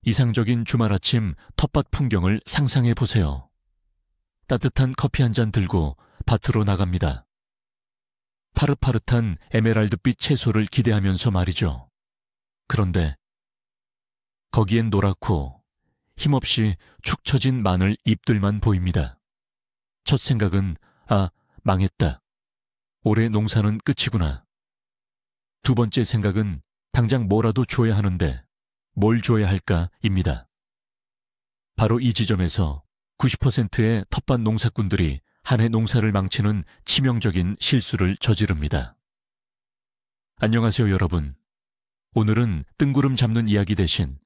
이상적인 주말 아침 텃밭 풍경을 상상해 보세요. 따뜻한 커피 한 잔 들고 밭으로 나갑니다. 파릇파릇한 에메랄드빛 채소를 기대하면서 말이죠. 그런데 거기엔 노랗고 힘없이 축 처진 마늘 잎들만 보입니다. 첫 생각은 망했다. 올해 농사는 끝이구나. 두 번째 생각은 당장 뭐라도 줘야 하는데 뭘 줘야 할까입니다. 바로 이 지점에서 90%의 텃밭 농사꾼들이 한 해 농사를 망치는 치명적인 실수를 저지릅니다. 안녕하세요, 여러분. 오늘은 뜬구름 잡는 이야기 대신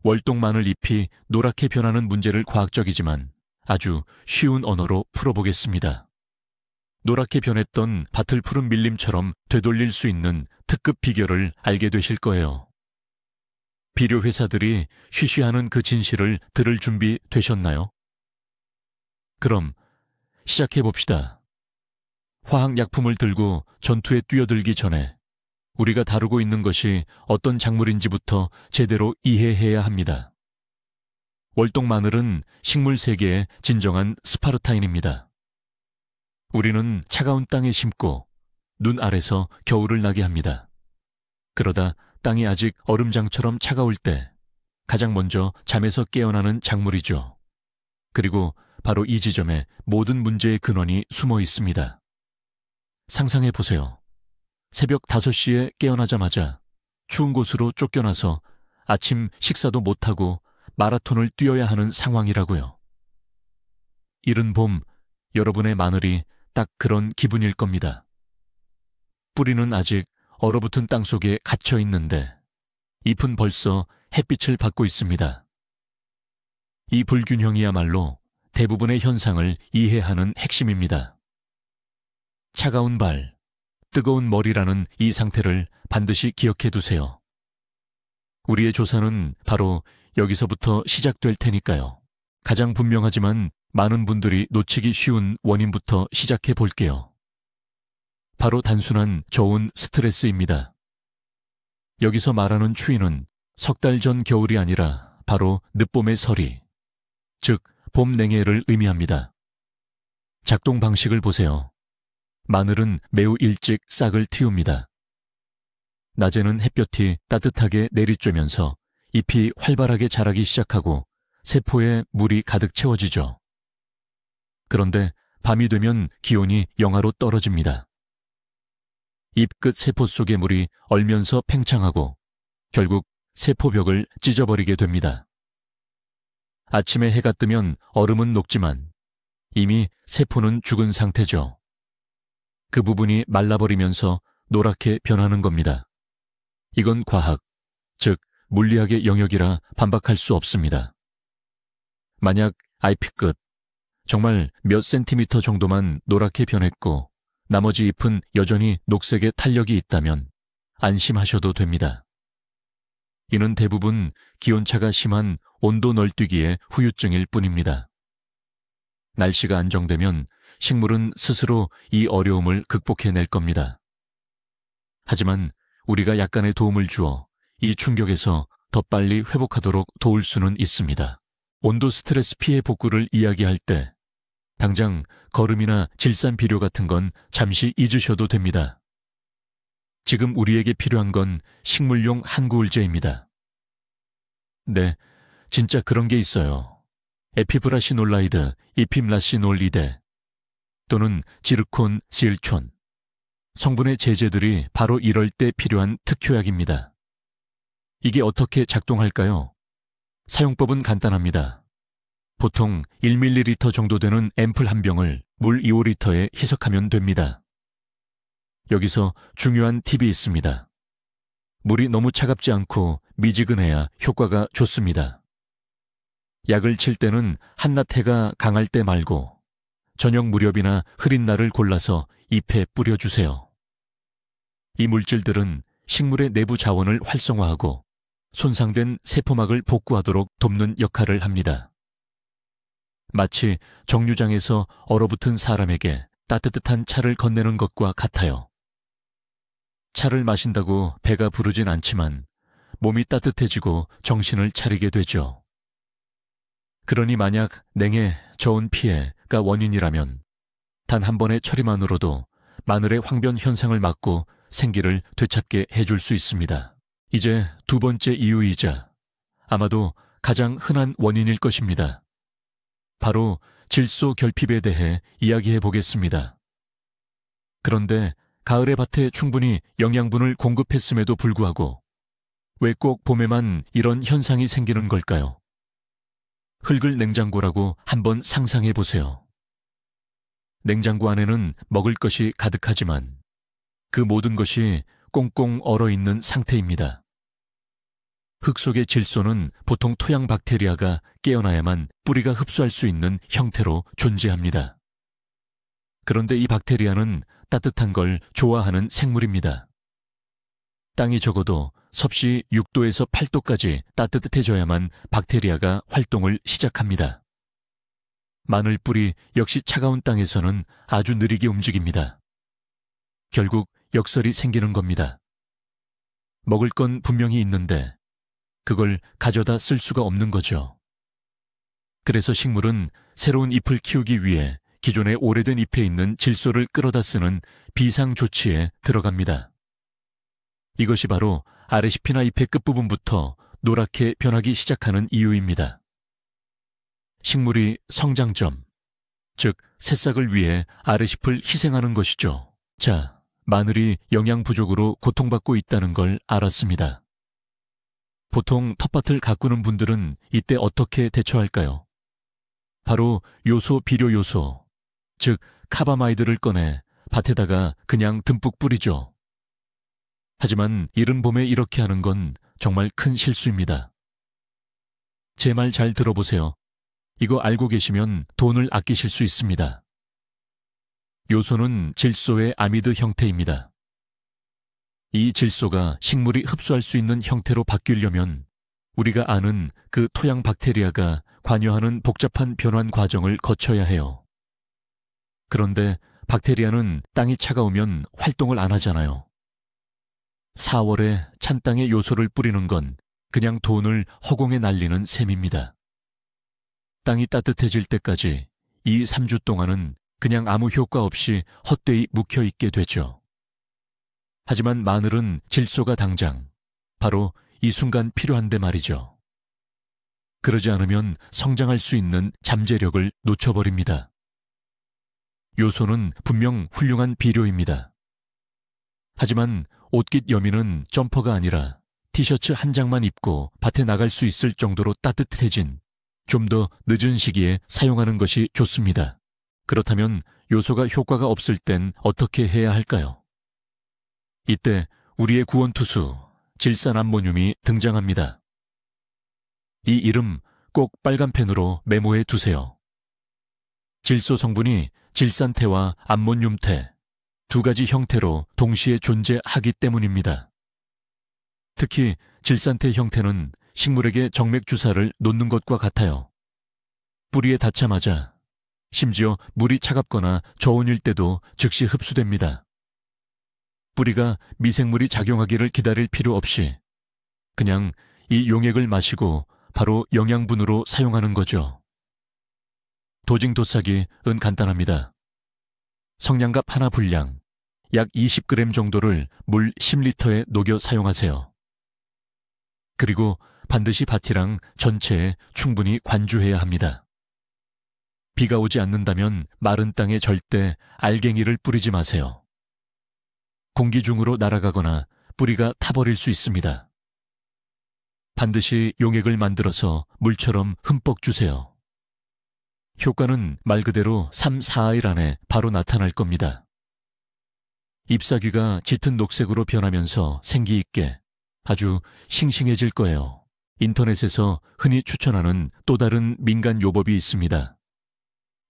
월동 마늘 잎이 노랗게 변하는 문제를 과학적이지만 아주 쉬운 언어로 풀어보겠습니다. 노랗게 변했던 밭을 푸른 밀림처럼 되돌릴 수 있는 특급 비결을 알게 되실 거예요. 비료 회사들이 쉬쉬하는 그 진실을 들을 준비 되셨나요? 그럼 시작해봅시다. 화학약품을 들고 전투에 뛰어들기 전에 우리가 다루고 있는 것이 어떤 작물인지부터 제대로 이해해야 합니다. 월동 마늘은 식물 세계의 진정한 스파르타인입니다. 우리는 차가운 땅에 심고 눈 아래서 겨울을 나게 합니다. 그러다 땅이 아직 얼음장처럼 차가울 때 가장 먼저 잠에서 깨어나는 작물이죠. 그리고 바로 이 지점에 모든 문제의 근원이 숨어 있습니다. 상상해 보세요. 새벽 5시에 깨어나자마자 추운 곳으로 쫓겨나서 아침 식사도 못하고 마라톤을 뛰어야 하는 상황이라고요. 이른 봄, 여러분의 마늘이 딱 그런 기분일 겁니다. 뿌리는 아직 얼어붙은 땅 속에 갇혀 있는데 잎은 벌써 햇빛을 받고 있습니다. 이 불균형이야말로 대부분의 현상을 이해하는 핵심입니다. 차가운 발, 뜨거운 머리라는 이 상태를 반드시 기억해 두세요. 우리의 조사는 바로 여기서부터 시작될 테니까요. 가장 분명하지만 많은 분들이 놓치기 쉬운 원인부터 시작해 볼게요. 바로 단순한 저온 스트레스입니다. 여기서 말하는 추위는 석 달 전 겨울이 아니라 바로 늦봄의 서리, 즉 봄 냉해를 의미합니다. 작동 방식을 보세요. 마늘은 매우 일찍 싹을 틔웁니다. 낮에는 햇볕이 따뜻하게 내리쬐면서 잎이 활발하게 자라기 시작하고 세포에 물이 가득 채워지죠. 그런데 밤이 되면 기온이 영하로 떨어집니다. 잎 끝 세포 속의 물이 얼면서 팽창하고 결국 세포벽을 찢어버리게 됩니다. 아침에 해가 뜨면 얼음은 녹지만 이미 세포는 죽은 상태죠. 그 부분이 말라버리면서 노랗게 변하는 겁니다. 이건 과학, 즉 물리학의 영역이라 반박할 수 없습니다. 만약 잎이 끝, 정말 몇 센티미터 정도만 노랗게 변했고 나머지 잎은 여전히 녹색의 탄력이 있다면 안심하셔도 됩니다. 이는 대부분 기온차가 심한 온도 널뛰기의 후유증일 뿐입니다. 날씨가 안정되면 식물은 스스로 이 어려움을 극복해낼 겁니다. 하지만 우리가 약간의 도움을 주어 이 충격에서 더 빨리 회복하도록 도울 수는 있습니다. 온도 스트레스 피해 복구를 이야기할 때 당장 거름이나 질산 비료 같은 건 잠시 잊으셔도 됩니다. 지금 우리에게 필요한 건 식물용 한구울제입니다. 네, 진짜 그런 게 있어요. 에피브라시놀라이드, 이핌라시놀리데 또는 지르콘, 실촌. 성분의 제제들이 바로 이럴 때 필요한 특효약입니다. 이게 어떻게 작동할까요? 사용법은 간단합니다. 보통 1ml 정도 되는 앰플 한 병을 물 2~5리터에 희석하면 됩니다. 여기서 중요한 팁이 있습니다. 물이 너무 차갑지 않고 미지근해야 효과가 좋습니다. 약을 칠 때는 한낮 해가 강할 때 말고 저녁 무렵이나 흐린 날을 골라서 잎에 뿌려주세요. 이 물질들은 식물의 내부 자원을 활성화하고 손상된 세포막을 복구하도록 돕는 역할을 합니다. 마치 정류장에서 얼어붙은 사람에게 따뜻한 차를 건네는 것과 같아요. 차를 마신다고 배가 부르진 않지만 몸이 따뜻해지고 정신을 차리게 되죠. 그러니 만약 냉해, 저온 피해가 원인이라면 단 한 번의 처리만으로도 마늘의 황변 현상을 막고 생기를 되찾게 해줄 수 있습니다. 이제 두 번째 이유이자 아마도 가장 흔한 원인일 것입니다. 바로 질소 결핍에 대해 이야기해 보겠습니다. 그런데 가을의 밭에 충분히 영양분을 공급했음에도 불구하고 왜 꼭 봄에만 이런 현상이 생기는 걸까요? 흙을 냉장고라고 한번 상상해 보세요. 냉장고 안에는 먹을 것이 가득하지만 그 모든 것이 꽁꽁 얼어있는 상태입니다. 흙 속의 질소는 보통 토양 박테리아가 깨어나야만 뿌리가 흡수할 수 있는 형태로 존재합니다. 그런데 이 박테리아는 따뜻한 걸 좋아하는 생물입니다. 땅이 적어도 섭씨 6도에서 8도까지 따뜻해져야만 박테리아가 활동을 시작합니다. 마늘 뿌리 역시 차가운 땅에서는 아주 느리게 움직입니다. 결국 역설이 생기는 겁니다. 먹을 건 분명히 있는데 그걸 가져다 쓸 수가 없는 거죠. 그래서 식물은 새로운 잎을 키우기 위해 기존의 오래된 잎에 있는 질소를 끌어다 쓰는 비상 조치에 들어갑니다. 이것이 바로 아레시피나 잎의 끝부분부터 노랗게 변하기 시작하는 이유입니다. 식물이 성장점, 즉 새싹을 위해 아레시피를 희생하는 것이죠. 자, 마늘이 영양 부족으로 고통받고 있다는 걸 알았습니다. 보통 텃밭을 가꾸는 분들은 이때 어떻게 대처할까요? 바로 요소 비료 요소, 즉 카바마이드를 꺼내 밭에다가 그냥 듬뿍 뿌리죠. 하지만 이른 봄에 이렇게 하는 건 정말 큰 실수입니다. 제 말 잘 들어보세요. 이거 알고 계시면 돈을 아끼실 수 있습니다. 요소는 질소의 아미드 형태입니다. 이 질소가 식물이 흡수할 수 있는 형태로 바뀌려면 우리가 아는 그 토양 박테리아가 관여하는 복잡한 변환 과정을 거쳐야 해요. 그런데 박테리아는 땅이 차가우면 활동을 안 하잖아요. 4월에 찬 땅에 요소를 뿌리는 건 그냥 돈을 허공에 날리는 셈입니다. 땅이 따뜻해질 때까지 2, 3주 동안은 그냥 아무 효과 없이 헛되이 묵혀있게 되죠. 하지만 마늘은 질소가 당장, 바로 이 순간 필요한데 말이죠. 그러지 않으면 성장할 수 있는 잠재력을 놓쳐버립니다. 요소는 분명 훌륭한 비료입니다. 하지만 옷깃 여미는 점퍼가 아니라 티셔츠 한 장만 입고 밭에 나갈 수 있을 정도로 따뜻해진 좀 더 늦은 시기에 사용하는 것이 좋습니다. 그렇다면 요소가 효과가 없을 땐 어떻게 해야 할까요? 이때 우리의 구원투수 질산 암모늄이 등장합니다. 이 이름 꼭 빨간 펜으로 메모해 두세요. 질소 성분이 질산태와 암모늄태 두 가지 형태로 동시에 존재하기 때문입니다. 특히 질산태 형태는 식물에게 정맥 주사를 놓는 것과 같아요. 뿌리에 닿자마자 심지어 물이 차갑거나 저온일 때도 즉시 흡수됩니다. 뿌리가 미생물이 작용하기를 기다릴 필요 없이 그냥 이 용액을 마시고 바로 영양분으로 사용하는 거죠. 도징도싹이 간단합니다. 성냥갑 하나 분량, 약 20g 정도를 물 10리터에 녹여 사용하세요. 그리고 반드시 밭이랑 전체에 충분히 관주해야 합니다. 비가 오지 않는다면 마른 땅에 절대 알갱이를 뿌리지 마세요. 공기 중으로 날아가거나 뿌리가 타버릴 수 있습니다. 반드시 용액을 만들어서 물처럼 흠뻑 주세요. 효과는 말 그대로 3, 4일 안에 바로 나타날 겁니다. 잎사귀가 짙은 녹색으로 변하면서 생기 있게 아주 싱싱해질 거예요. 인터넷에서 흔히 추천하는 또 다른 민간 요법이 있습니다.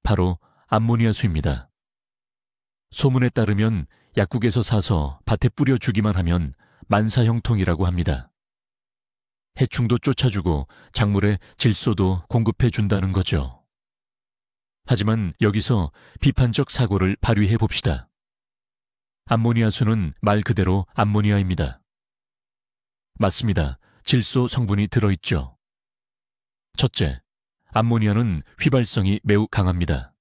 바로 암모니아수입니다. 소문에 따르면 약국에서 사서 밭에 뿌려주기만 하면 만사형통이라고 합니다. 해충도 쫓아주고 작물에 질소도 공급해준다는 거죠. 하지만 여기서 비판적 사고를 발휘해 봅시다. 암모니아수는 말 그대로 암모니아입니다. 맞습니다. 질소 성분이 들어있죠. 첫째, 암모니아는 휘발성이 매우 강합니다.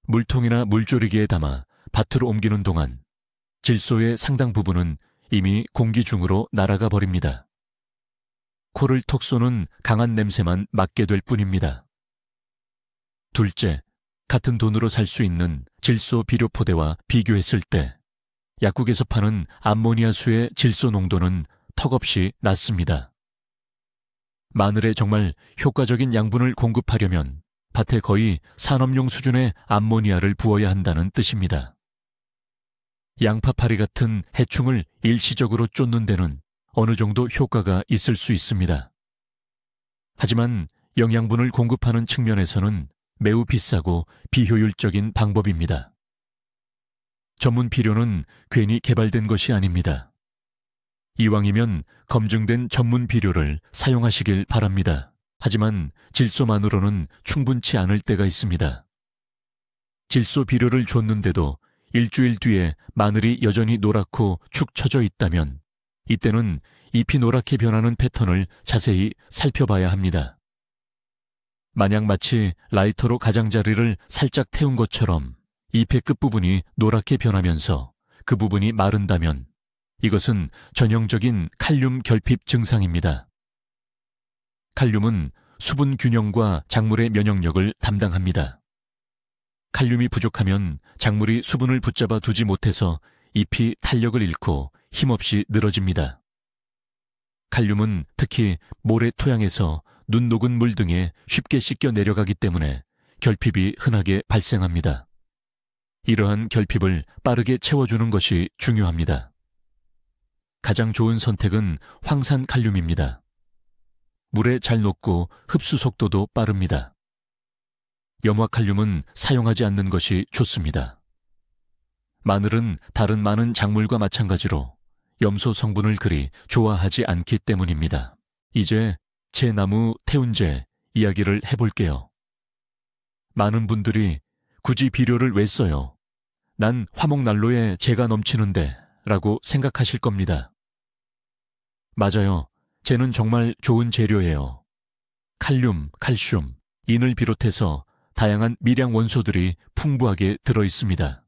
물통이나 물조리개에 담아 밭으로 옮기는 동안 질소의 상당 부분은 이미 공기 중으로 날아가 버립니다. 코를 톡 쏘는 강한 냄새만 맡게 될 뿐입니다. 둘째, 같은 돈으로 살 수 있는 질소 비료 포대와 비교했을 때 약국에서 파는 암모니아수의 질소 농도는 턱없이 낮습니다. 마늘에 정말 효과적인 양분을 공급하려면 밭에 거의 산업용 수준의 암모니아를 부어야 한다는 뜻입니다. 양파파리 같은 해충을 일시적으로 쫓는 데는 어느 정도 효과가 있을 수 있습니다. 하지만 영양분을 공급하는 측면에서는 매우 비싸고 비효율적인 방법입니다. 전문 비료는 괜히 개발된 것이 아닙니다. 이왕이면 검증된 전문 비료를 사용하시길 바랍니다. 하지만 질소만으로는 충분치 않을 때가 있습니다. 질소 비료를 줬는데도 일주일 뒤에 마늘이 여전히 노랗고 축 처져 있다면 이때는 잎이 노랗게 변하는 패턴을 자세히 살펴봐야 합니다. 마냥 마치 라이터로 가장자리를 살짝 태운 것처럼 잎의 끝부분이 노랗게 변하면서 그 부분이 마른다면 이것은 전형적인 칼륨 결핍 증상입니다. 칼륨은 수분 균형과 작물의 면역력을 담당합니다. 칼륨이 부족하면 작물이 수분을 붙잡아 두지 못해서 잎이 탄력을 잃고 힘없이 늘어집니다. 칼륨은 특히 모래 토양에서 눈 녹은 물 등에 쉽게 씻겨 내려가기 때문에 결핍이 흔하게 발생합니다. 이러한 결핍을 빠르게 채워주는 것이 중요합니다. 가장 좋은 선택은 황산 칼륨입니다. 물에 잘 녹고 흡수 속도도 빠릅니다. 염화 칼륨은 사용하지 않는 것이 좋습니다. 마늘은 다른 많은 작물과 마찬가지로 염소 성분을 그리 좋아하지 않기 때문입니다. 이제 제 나무 태운제 이야기를 해볼게요. 많은 분들이 굳이 비료를 왜 써요? 난 화목난로에 재가 넘치는데 라고 생각하실 겁니다. 맞아요. 재는 정말 좋은 재료예요. 칼륨, 칼슘, 인을 비롯해서 다양한 미량 원소들이 풍부하게 들어 있습니다.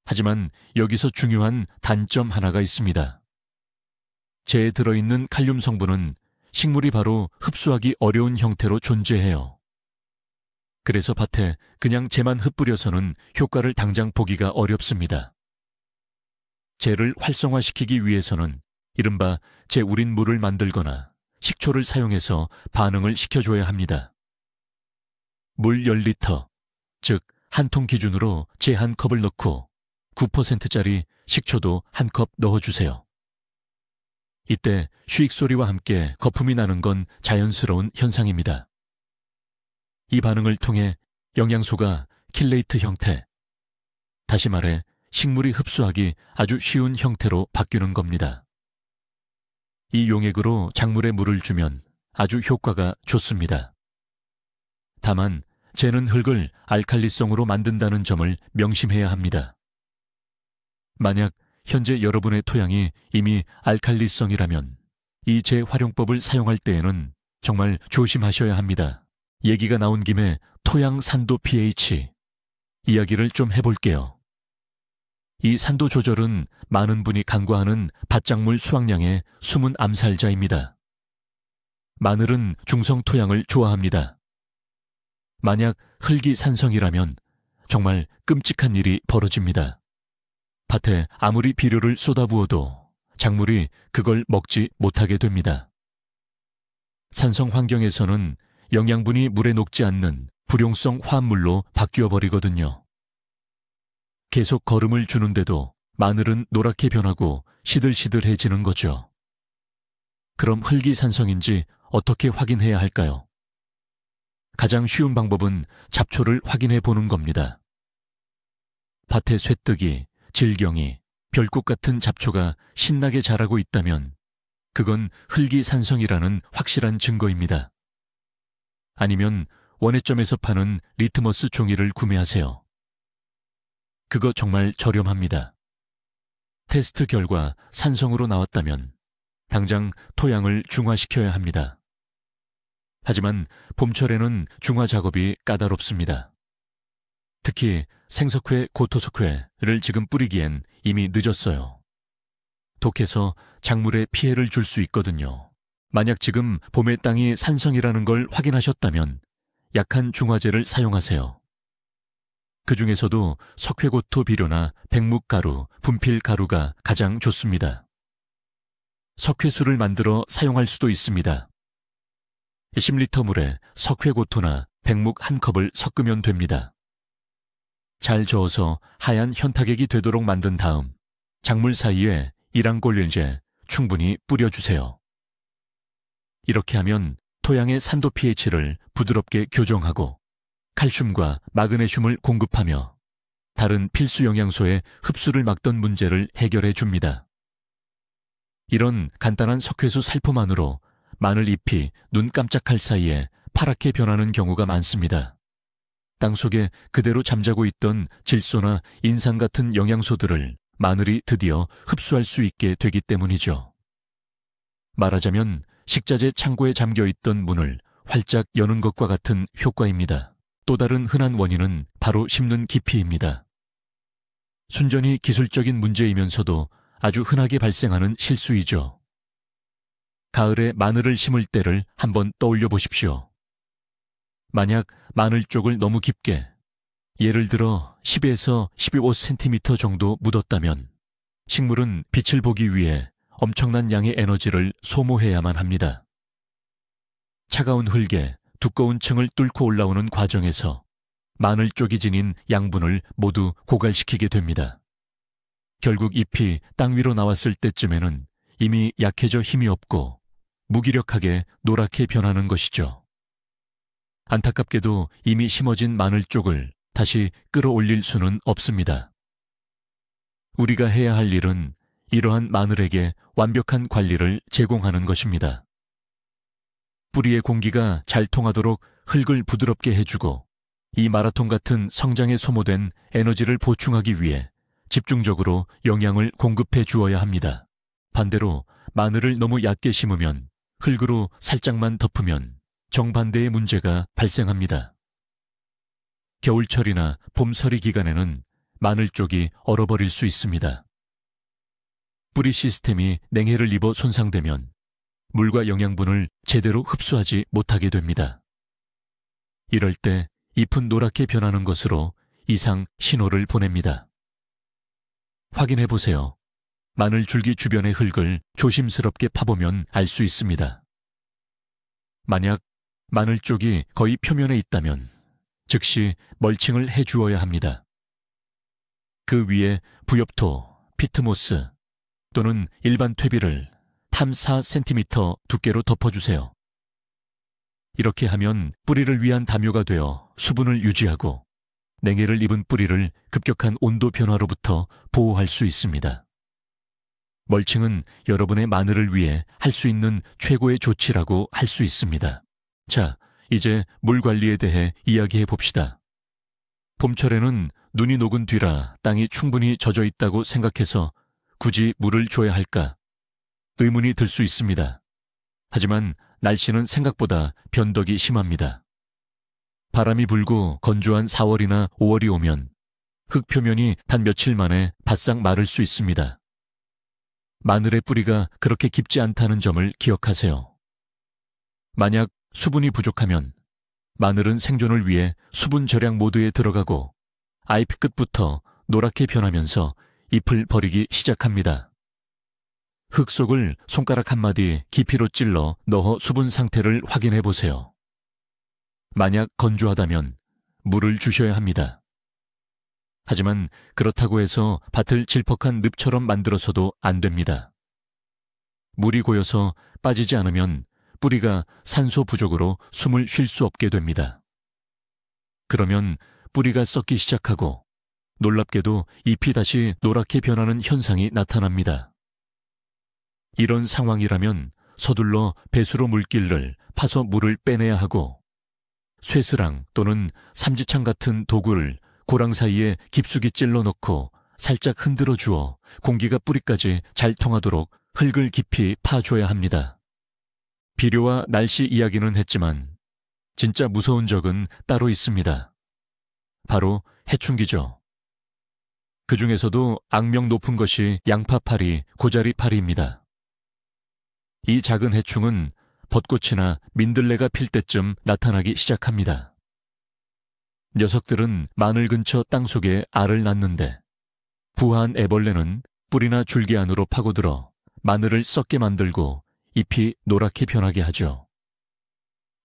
하지만 여기서 중요한 단점 하나가 있습니다. 재에 들어있는 칼륨 성분은 식물이 바로 흡수하기 어려운 형태로 존재해요. 그래서 밭에 그냥 재만 흩뿌려서는 효과를 당장 보기가 어렵습니다. 재를 활성화시키기 위해서는 이른바 재우린 물을 만들거나 식초를 사용해서 반응을 시켜줘야 합니다. 물 10리터, 즉 한 통 기준으로 재 한 컵을 넣고 9%짜리 식초도 한 컵 넣어주세요. 이때 쉬익 소리와 함께 거품이 나는 건 자연스러운 현상입니다. 이 반응을 통해 영양소가 킬레이트 형태, 다시 말해 식물이 흡수하기 아주 쉬운 형태로 바뀌는 겁니다. 이 용액으로 작물에 물을 주면 아주 효과가 좋습니다. 다만 재는 흙을 알칼리성으로 만든다는 점을 명심해야 합니다. 만약 현재 여러분의 토양이 이미 알칼리성이라면 이 재활용법을 사용할 때에는 정말 조심하셔야 합니다. 얘기가 나온 김에 토양 산도 pH 이야기를 좀 해볼게요. 이 산도 조절은 많은 분이 간과하는 밭작물 수확량의 숨은 암살자입니다. 마늘은 중성 토양을 좋아합니다. 만약 흙이 산성이라면 정말 끔찍한 일이 벌어집니다. 밭에 아무리 비료를 쏟아부어도 작물이 그걸 먹지 못하게 됩니다. 산성 환경에서는 영양분이 물에 녹지 않는 불용성 화합물로 바뀌어 버리거든요. 계속 거름을 주는데도 마늘은 노랗게 변하고 시들시들해지는 거죠. 그럼 흙이 산성인지 어떻게 확인해야 할까요? 가장 쉬운 방법은 잡초를 확인해 보는 겁니다. 밭에 쇠뜨기, 질경이, 별꽃 같은 잡초가 신나게 자라고 있다면 그건 흙이 산성이라는 확실한 증거입니다. 아니면 원예점에서 파는 리트머스 종이를 구매하세요. 그거 정말 저렴합니다. 테스트 결과 산성으로 나왔다면 당장 토양을 중화시켜야 합니다. 하지만 봄철에는 중화 작업이 까다롭습니다. 특히 생석회, 고토석회를 지금 뿌리기엔 이미 늦었어요. 독해서 작물에 피해를 줄 수 있거든요. 만약 지금 봄의 땅이 산성이라는 걸 확인하셨다면 약한 중화제를 사용하세요. 그 중에서도 석회고토 비료나 백묵가루, 분필가루가 가장 좋습니다. 석회수를 만들어 사용할 수도 있습니다. 10리터 물에 석회고토나 백묵 1컵을 섞으면 됩니다. 잘 저어서 하얀 현타객이 되도록 만든 다음 작물 사이에 이랑골릴제 충분히 뿌려주세요. 이렇게 하면 토양의 산도 pH를 부드럽게 교정하고 칼슘과 마그네슘을 공급하며 다른 필수 영양소의 흡수를 막던 문제를 해결해 줍니다. 이런 간단한 석회수 살포만으로 마늘 잎이 눈 깜짝할 사이에 파랗게 변하는 경우가 많습니다. 땅속에 그대로 잠자고 있던 질소나 인산 같은 영양소들을 마늘이 드디어 흡수할 수 있게 되기 때문이죠. 말하자면 식자재 창고에 잠겨있던 문을 활짝 여는 것과 같은 효과입니다. 또 다른 흔한 원인은 바로 심는 깊이입니다. 순전히 기술적인 문제이면서도 아주 흔하게 발생하는 실수이죠. 가을에 마늘을 심을 때를 한번 떠올려 보십시오. 만약 마늘 쪽을 너무 깊게, 예를 들어 10에서 15cm 정도 묻었다면 식물은 빛을 보기 위해 엄청난 양의 에너지를 소모해야만 합니다. 차가운 흙에 두꺼운 층을 뚫고 올라오는 과정에서 마늘 쪽이 지닌 양분을 모두 고갈시키게 됩니다. 결국 잎이 땅 위로 나왔을 때쯤에는 이미 약해져 힘이 없고 무기력하게 노랗게 변하는 것이죠. 안타깝게도 이미 심어진 마늘 쪽을 다시 끌어올릴 수는 없습니다. 우리가 해야 할 일은 이러한 마늘에게 완벽한 관리를 제공하는 것입니다. 뿌리의 공기가 잘 통하도록 흙을 부드럽게 해주고 이 마라톤 같은 성장에 소모된 에너지를 보충하기 위해 집중적으로 영양을 공급해 주어야 합니다. 반대로 마늘을 너무 얕게 심으면 흙으로 살짝만 덮으면 정반대의 문제가 발생합니다. 겨울철이나 봄서리 기간에는 마늘 쪽이 얼어버릴 수 있습니다. 뿌리 시스템이 냉해를 입어 손상되면 물과 영양분을 제대로 흡수하지 못하게 됩니다. 이럴 때 잎은 노랗게 변하는 것으로 이상 신호를 보냅니다. 확인해 보세요. 마늘 줄기 주변의 흙을 조심스럽게 파보면 알 수 있습니다. 만약 마늘 쪽이 거의 표면에 있다면 즉시 멀칭을 해 주어야 합니다. 그 위에 부엽토, 피트모스 또는 일반 퇴비를 3-4cm 두께로 덮어주세요. 이렇게 하면 뿌리를 위한 담요가 되어 수분을 유지하고 냉해를 입은 뿌리를 급격한 온도 변화로부터 보호할 수 있습니다. 멀칭은 여러분의 마늘을 위해 할 수 있는 최고의 조치라고 할 수 있습니다. 자, 이제 물 관리에 대해 이야기해 봅시다. 봄철에는 눈이 녹은 뒤라 땅이 충분히 젖어 있다고 생각해서 굳이 물을 줘야 할까? 의문이 들 수 있습니다. 하지만 날씨는 생각보다 변덕이 심합니다. 바람이 불고 건조한 4월이나 5월이 오면 흙 표면이 단 며칠 만에 바싹 마를 수 있습니다. 마늘의 뿌리가 그렇게 깊지 않다는 점을 기억하세요. 만약 수분이 부족하면 마늘은 생존을 위해 수분 절약 모드에 들어가고 잎 끝부터 노랗게 변하면서 잎을 버리기 시작합니다. 흙 속을 손가락 한마디 깊이로 찔러 넣어 수분 상태를 확인해 보세요. 만약 건조하다면 물을 주셔야 합니다. 하지만 그렇다고 해서 밭을 질퍽한 늪처럼 만들어서도 안 됩니다. 물이 고여서 빠지지 않으면 뿌리가 산소 부족으로 숨을 쉴 수 없게 됩니다. 그러면 뿌리가 썩기 시작하고 놀랍게도 잎이 다시 노랗게 변하는 현상이 나타납니다. 이런 상황이라면 서둘러 배수로 물길을 파서 물을 빼내야 하고 쇠스랑 또는 삼지창 같은 도구를 고랑 사이에 깊숙이 찔러 넣고 살짝 흔들어 주어 공기가 뿌리까지 잘 통하도록 흙을 깊이 파줘야 합니다. 비료와 날씨 이야기는 했지만 진짜 무서운 적은 따로 있습니다. 바로 해충기죠. 그 중에서도 악명 높은 것이 양파파리, 고자리파리입니다. 이 작은 해충은 벚꽃이나 민들레가 필 때쯤 나타나기 시작합니다. 녀석들은 마늘 근처 땅속에 알을 낳는데 부화한 애벌레는 뿌리나 줄기 안으로 파고들어 마늘을 썩게 만들고 잎이 노랗게 변하게 하죠.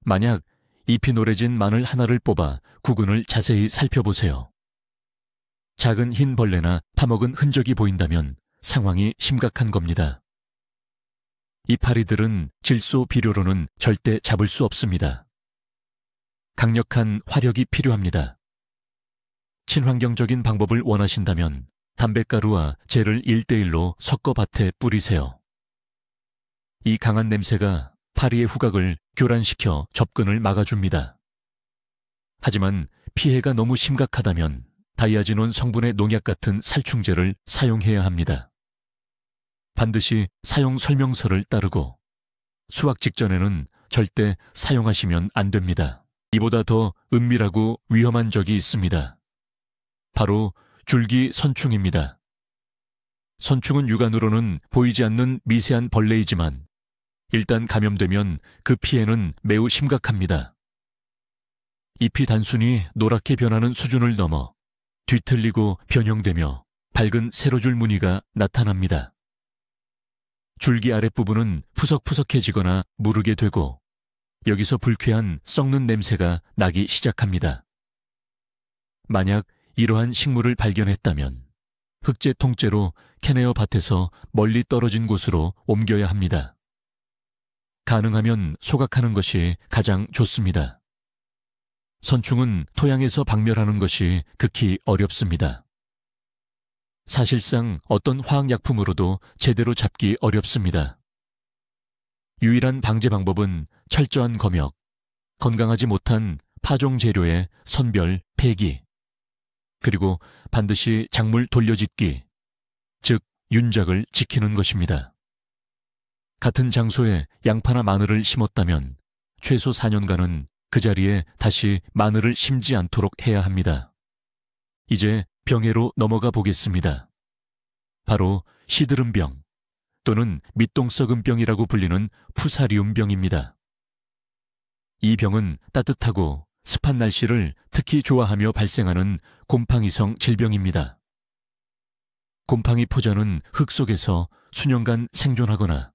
만약 잎이 노래진 마늘 하나를 뽑아 구근을 자세히 살펴보세요. 작은 흰 벌레나 파먹은 흔적이 보인다면 상황이 심각한 겁니다. 이 파리들은 질소 비료로는 절대 잡을 수 없습니다. 강력한 화력이 필요합니다. 친환경적인 방법을 원하신다면 담뱃가루와 젤을 1:1로 섞어 밭에 뿌리세요. 이 강한 냄새가 파리의 후각을 교란시켜 접근을 막아줍니다. 하지만 피해가 너무 심각하다면 다이아지논 성분의 농약 같은 살충제를 사용해야 합니다. 반드시 사용 설명서를 따르고 수확 직전에는 절대 사용하시면 안 됩니다. 이보다 더 은밀하고 위험한 적이 있습니다. 바로 줄기 선충입니다. 선충은 육안으로는 보이지 않는 미세한 벌레이지만 일단 감염되면 그 피해는 매우 심각합니다. 잎이 단순히 노랗게 변하는 수준을 넘어 뒤틀리고 변형되며 밝은 세로줄 무늬가 나타납니다. 줄기 아랫부분은 푸석푸석해지거나 무르게 되고 여기서 불쾌한 썩는 냄새가 나기 시작합니다. 만약 이러한 식물을 발견했다면 흑제 통째로 캐내어 밭에서 멀리 떨어진 곳으로 옮겨야 합니다. 가능하면 소각하는 것이 가장 좋습니다. 선충은 토양에서 박멸하는 것이 극히 어렵습니다. 사실상 어떤 화학약품으로도 제대로 잡기 어렵습니다. 유일한 방제 방법은 철저한 검역, 건강하지 못한 파종 재료의 선별, 폐기, 그리고 반드시 작물 돌려짓기, 즉 윤작을 지키는 것입니다. 같은 장소에 양파나 마늘을 심었다면 최소 4년간은 그 자리에 다시 마늘을 심지 않도록 해야 합니다. 이제 병해로 넘어가 보겠습니다. 바로 시드름병 또는 밑동썩은병이라고 불리는 푸사리움병입니다. 이 병은 따뜻하고 습한 날씨를 특히 좋아하며 발생하는 곰팡이성 질병입니다. 곰팡이 포자는 흙 속에서 수년간 생존하거나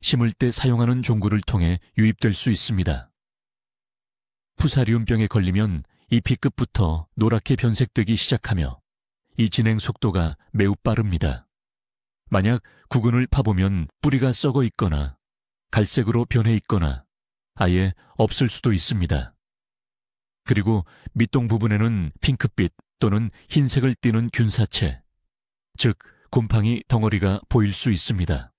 심을 때 사용하는 종구를 통해 유입될 수 있습니다. 푸사리움병에 걸리면 잎이 끝부터 노랗게 변색되기 시작하며 이 진행 속도가 매우 빠릅니다. 만약 구근을 파보면 뿌리가 썩어 있거나 갈색으로 변해 있거나 아예 없을 수도 있습니다. 그리고 밑동 부분에는 핑크빛 또는 흰색을 띠는 균사체, 즉 곰팡이 덩어리가 보일 수 있습니다.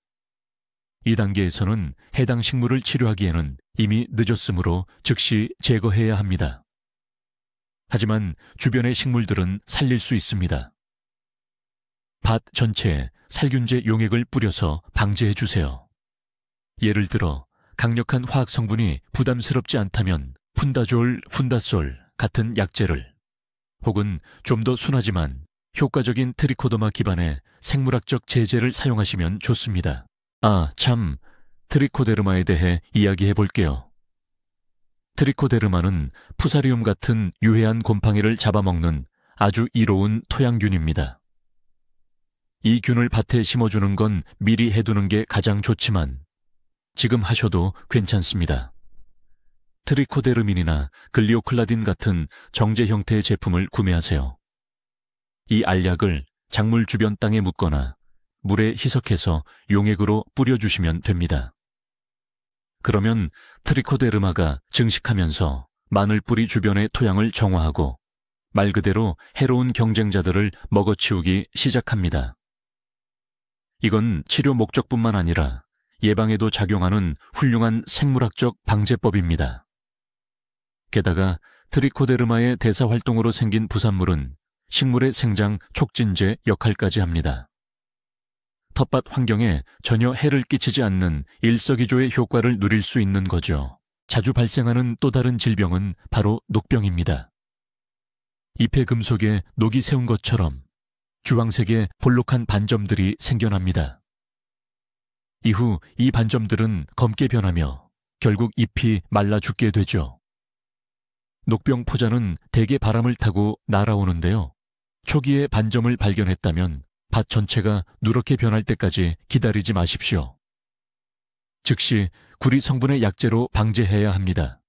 이 단계에서는 해당 식물을 치료하기에는 이미 늦었으므로 즉시 제거해야 합니다. 하지만 주변의 식물들은 살릴 수 있습니다. 밭 전체에 살균제 용액을 뿌려서 방제해 주세요. 예를 들어 강력한 화학 성분이 부담스럽지 않다면 푼다졸, 푼다솔 같은 약재를 혹은 좀 더 순하지만 효과적인 트리코더마 기반의 생물학적 제재를 사용하시면 좋습니다. 참, 트리코데르마에 대해 이야기해 볼게요. 트리코데르마는 푸사리움 같은 유해한 곰팡이를 잡아먹는 아주 이로운 토양균입니다. 이 균을 밭에 심어주는 건 미리 해두는 게 가장 좋지만 지금 하셔도 괜찮습니다. 트리코데르민이나 글리오클라딘 같은 정제 형태의 제품을 구매하세요. 이 알약을 작물 주변 땅에 묻거나 물에 희석해서 용액으로 뿌려주시면 됩니다. 그러면 트리코데르마가 증식하면서 마늘뿌리 주변의 토양을 정화하고 말 그대로 해로운 경쟁자들을 먹어치우기 시작합니다. 이건 치료 목적뿐만 아니라 예방에도 작용하는 훌륭한 생물학적 방제법입니다. 게다가 트리코데르마의 대사활동으로 생긴 부산물은 식물의 생장 촉진제 역할까지 합니다. 텃밭 환경에 전혀 해를 끼치지 않는 일석이조의 효과를 누릴 수 있는 거죠. 자주 발생하는 또 다른 질병은 바로 녹병입니다. 잎의 금속에 녹이 새운 것처럼 주황색의 볼록한 반점들이 생겨납니다. 이후 이 반점들은 검게 변하며 결국 잎이 말라 죽게 되죠. 녹병 포자는 대개 바람을 타고 날아오는데요. 초기에 반점을 발견했다면 밭 전체가 누렇게 변할 때까지 기다리지 마십시오. 즉시 구리 성분의 약재로 방제해야 합니다.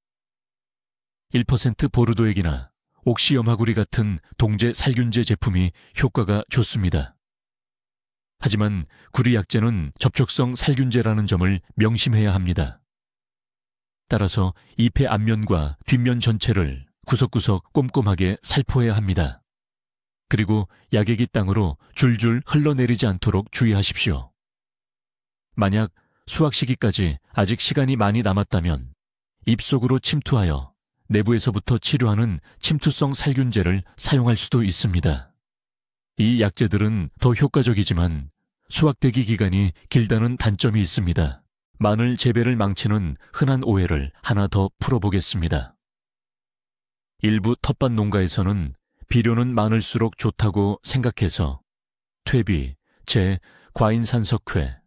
1% 보르도액이나 옥시염화구리 같은 동제 살균제 제품이 효과가 좋습니다. 하지만 구리 약재는 접촉성 살균제라는 점을 명심해야 합니다. 따라서 잎의 앞면과 뒷면 전체를 구석구석 꼼꼼하게 살포해야 합니다. 그리고 약액이 땅으로 줄줄 흘러내리지 않도록 주의하십시오. 만약 수확 시기까지 아직 시간이 많이 남았다면 잎 속으로 침투하여 내부에서부터 치료하는 침투성 살균제를 사용할 수도 있습니다. 이 약재들은 더 효과적이지만 수확대기 기간이 길다는 단점이 있습니다. 마늘 재배를 망치는 흔한 오해를 하나 더 풀어보겠습니다. 일부 텃밭 농가에서는 비료는 많을수록 좋다고 생각해서 퇴비, 재, 과인산석회,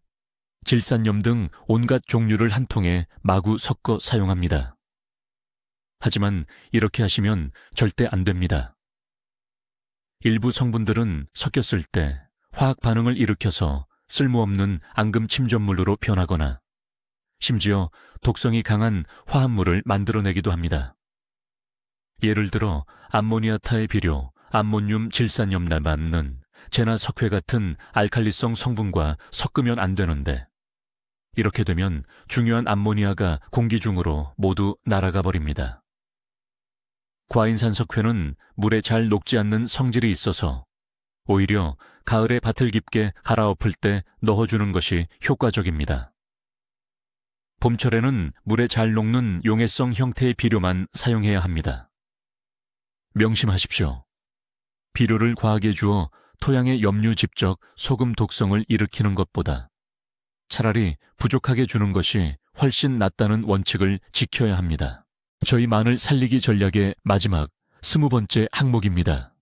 질산염 등 온갖 종류를 한 통에 마구 섞어 사용합니다. 하지만 이렇게 하시면 절대 안 됩니다. 일부 성분들은 섞였을 때 화학 반응을 일으켜서 쓸모없는 앙금 침전물로 변하거나 심지어 독성이 강한 화합물을 만들어내기도 합니다. 예를 들어 암모니아타의 비료, 암모늄 질산염납은 재나 석회 같은 알칼리성 성분과 섞으면 안 되는데 이렇게 되면 중요한 암모니아가 공기 중으로 모두 날아가 버립니다. 과인산석회는 물에 잘 녹지 않는 성질이 있어서 오히려 가을에 밭을 깊게 갈아엎을 때 넣어주는 것이 효과적입니다. 봄철에는 물에 잘 녹는 용해성 형태의 비료만 사용해야 합니다. 명심하십시오. 비료를 과하게 주어 토양의 염류집적 소금 독성을 일으키는 것보다 차라리 부족하게 주는 것이 훨씬 낫다는 원칙을 지켜야 합니다. 저희 마늘 살리기 전략의 마지막 20번째 항목입니다.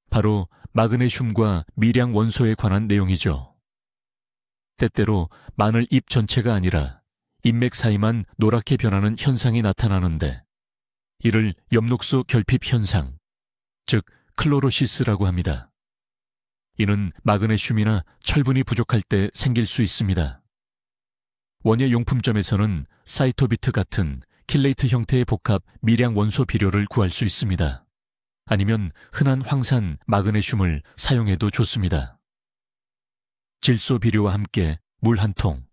바로 마그네슘과 미량 원소에 관한 내용이죠. 때때로 마늘 잎 전체가 아니라 잎맥 사이만 노랗게 변하는 현상이 나타나는데 이를 엽록소 결핍 현상, 즉 클로로시스라고 합니다. 이는 마그네슘이나 철분이 부족할 때 생길 수 있습니다. 원예 용품점에서는 사이토비트 같은 킬레이트 형태의 복합 미량 원소 비료를 구할 수 있습니다. 아니면 흔한 황산 마그네슘을 사용해도 좋습니다. 질소 비료와 함께 물 한 통,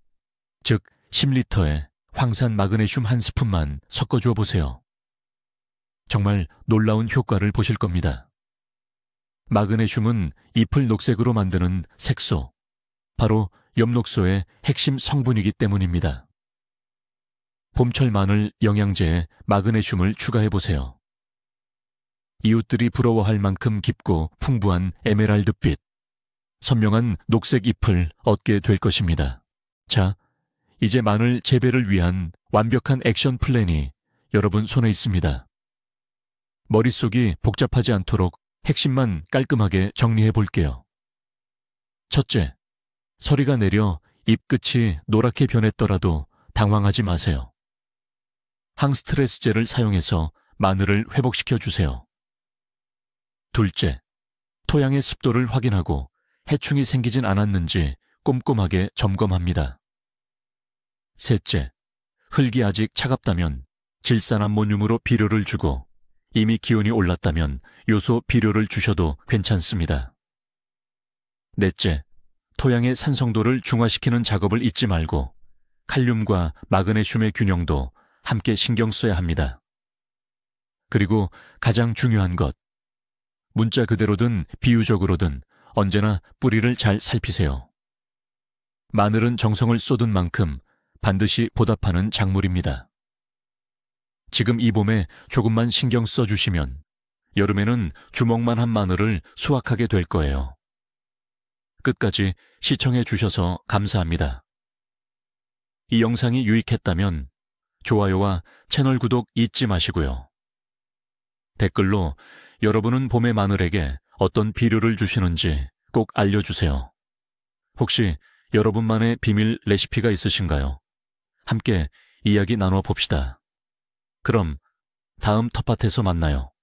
즉 10리터에 황산 마그네슘 한 스푼만 섞어주어 보세요. 정말 놀라운 효과를 보실 겁니다. 마그네슘은 잎을 녹색으로 만드는 색소, 바로 엽록소의 핵심 성분이기 때문입니다. 봄철 마늘 영양제에 마그네슘을 추가해보세요. 이웃들이 부러워할 만큼 깊고 풍부한 에메랄드빛, 선명한 녹색 잎을 얻게 될 것입니다. 자, 이제 마늘 재배를 위한 완벽한 액션 플랜이 여러분 손에 있습니다. 머릿속이 복잡하지 않도록 핵심만 깔끔하게 정리해 볼게요. 첫째, 서리가 내려 잎 끝이 노랗게 변했더라도 당황하지 마세요. 항스트레스제를 사용해서 마늘을 회복시켜 주세요. 둘째, 토양의 습도를 확인하고 해충이 생기진 않았는지 꼼꼼하게 점검합니다. 셋째, 흙이 아직 차갑다면 질산암모늄으로 비료를 주고 이미 기온이 올랐다면 요소 비료를 주셔도 괜찮습니다. 넷째, 토양의 산성도를 중화시키는 작업을 잊지 말고 칼륨과 마그네슘의 균형도 함께 신경 써야 합니다. 그리고 가장 중요한 것, 문자 그대로든 비유적으로든 언제나 뿌리를 잘 살피세요. 마늘은 정성을 쏟은 만큼 반드시 보답하는 작물입니다. 지금 이 봄에 조금만 신경 써주시면 여름에는 주먹만한 마늘을 수확하게 될 거예요. 끝까지 시청해 주셔서 감사합니다. 이 영상이 유익했다면 좋아요와 채널 구독 잊지 마시고요. 댓글로 여러분은 봄의 마늘에게 어떤 비료를 주시는지 꼭 알려주세요. 혹시 여러분만의 비밀 레시피가 있으신가요? 함께 이야기 나눠 봅시다. 그럼 다음 텃밭에서 만나요.